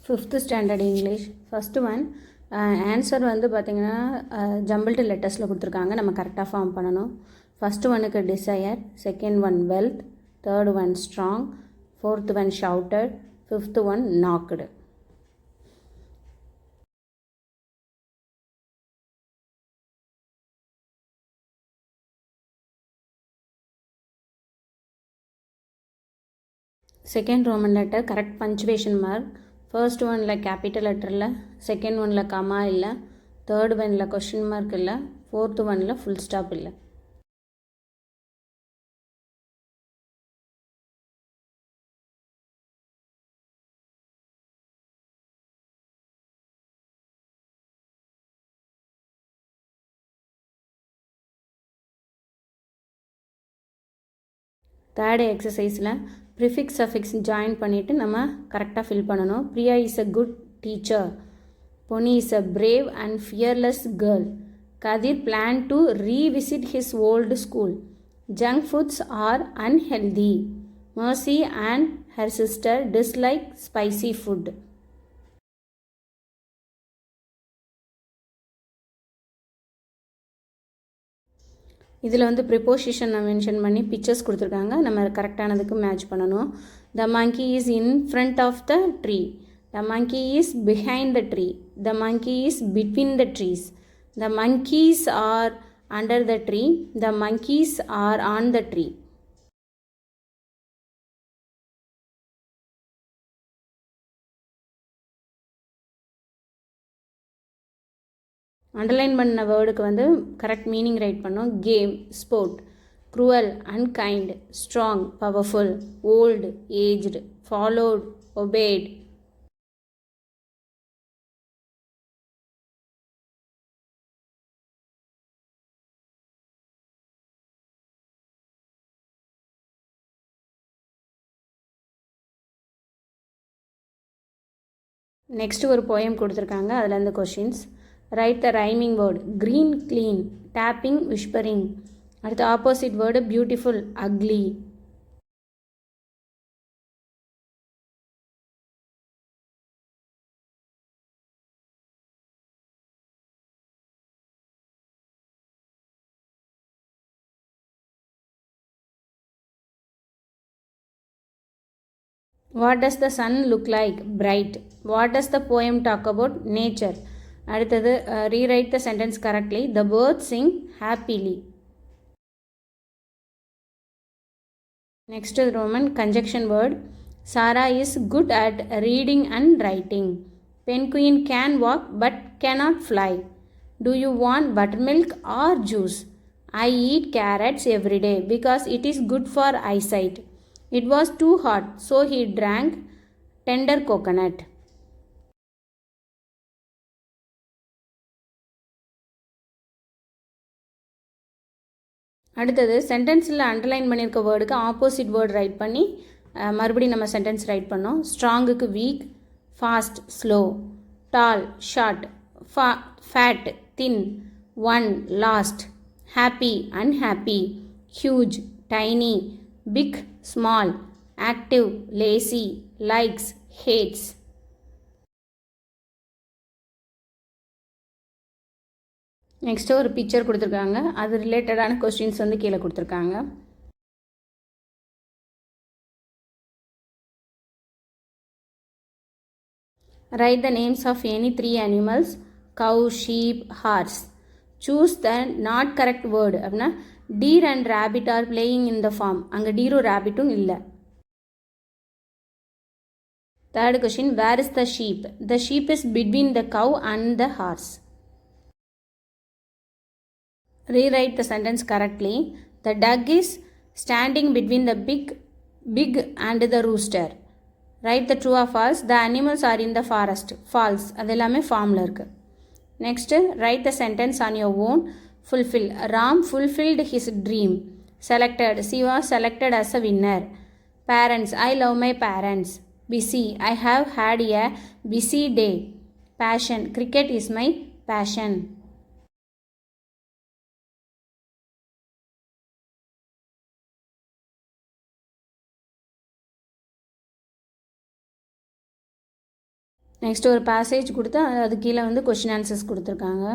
Fifth standard English. First one answer வந்து பார்த்திங்கன்னா jumbled லெட்டர்ஸில் கொடுத்துருக்காங்க. நம்ம கரெக்டாக ஃபார்ம் பண்ணணும். ஃபஸ்ட்டு ஒன்னுக்கு desire, second one wealth, third one strong, fourth one shouted, fifth one நாக்குடு. Second Roman letter correct punctuation mark. First ஒனில் capital letter இல்லை, செகண்ட் ஒனில் கமா இல்லை, தேர்ட் ஒனில் கொஷின் மார்க் இல்லை, ஃபோர்த்து ஒனில் ஃபுல் ஸ்டாப் இல்லை. தேர்டு எக்ஸசைஸில் ப்ரிஃபிக்ஸ் சஃபிக்ஸ் ஜாயின் பண்ணிவிட்டு நம்ம கரெக்டாக ஃபில் பண்ணணும். Priya is a good teacher. Ponni is a brave and fearless girl. Kathir plan to revisit his old school. Junk foods are unhealthy. Mercy and her sister dislike spicy food. இதில் வந்து preposition நான் mention பண்ணி pictures கொடுத்துருக்காங்க. நம்ம கரெக்டானதுக்கு match பண்ணணும். The monkey is in front of the tree. The monkey is behind the tree. The monkey is between the trees. The monkeys are under the tree. The monkeys are on the tree. Underline பண்ண வேர்டுக்கு வந்து correct meaning write பண்ணோம். Game, sport, cruel, unkind, strong, powerful, old, aged, followed, obeyed. Next ஒரு poem கொடுத்துருக்காங்க. அதில் இந்த questions. Write the rhyming word. Green, clean. Tapping, whispering. அடுத்த opposite word beautiful, ugly. What does the sun look like? Bright. What does the poem talk about? Nature. அடுத்தது rewrite the sentence correctly. The birds sing happily. Next Roman conjunction word. Sarah is good at reading and writing. Penguin can walk but cannot fly. Do you want buttermilk or juice? I eat carrots every day because it is good for eyesight. It was too hot, so he drank tender coconut. அடுத்தது சென்டென்ஸில் underline பண்ணியிருக்க வேர்டுக்கு opposite word right பண்ணி மறுபடியும் நம்ம sentence write பண்ணோம். ஸ்ட்ராங்குக்கு weak, fast, slow, tall, short, fat, thin, won, lost, happy, unhappy, huge, tiny, big, small, active, lazy, likes, hates. Next ஒரு picture கொடுத்துருக்காங்க. அது ரிலேட்டடான கொஸ்டின்ஸ் வந்து கீழே கொடுத்துருக்காங்க. Write the names of any 3 animals. cow, sheep, horse. Choose the not correct word. அப்படின்னா deer and rabbit are playing in the farm. அங்கே டீரும் ரேபிட்டும் இல்லை. Third question. Where is the sheep? The sheep is between the cow and the hours. Rewrite the sentence correctly. The duck is standing between the pig and the rooster. Write the true or false. The animals are in the forest. False. அது எல்லாமே ஃபார்மில் இருக்குது. Next, write the sentence on your own. Fulfill. Ram fulfilled his dream. Selected. She was selected as a winner. Parents. I love my parents. Busy. I have had a busy day. Passion. Cricket is my passion. Next ஒரு passage கொடுத்து அது கீழே வந்து question answers கொடுத்துருக்காங்க.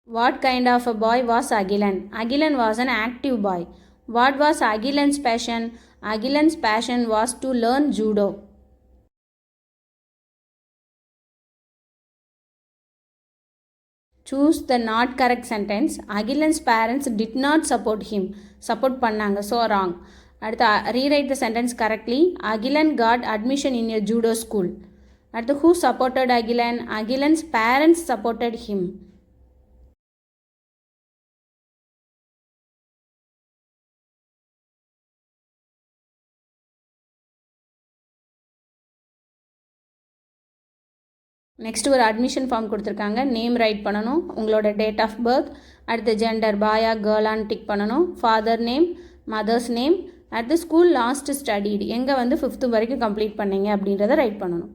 What kind of a boy was Agilan? Agilan was an active boy. What was Agilan's passion? Agilan's passion was to learn judo. Choose the not correct sentence. Agilan's parents did not support him. Support பண்ணாங்க. So wrong. அடுத்து rewrite the sentence correctly. Agilan got admission in a judo school. அடுத்து who supported Agilan? Agilan's parents supported him. Next ஒரு admission form கொடுத்துருக்காங்க. Name right பண்ணணும், உங்களோட date of birth, அடுத்து gender பாயா கேர்ளான்னு tick பண்ணணும், father name, mothers name, அடுத்து school last studied எங்கே வந்து 5th வரைக்கும் கம்ப்ளீட் பண்ணீங்க அப்படின்றத ரைட் பண்ணணும்.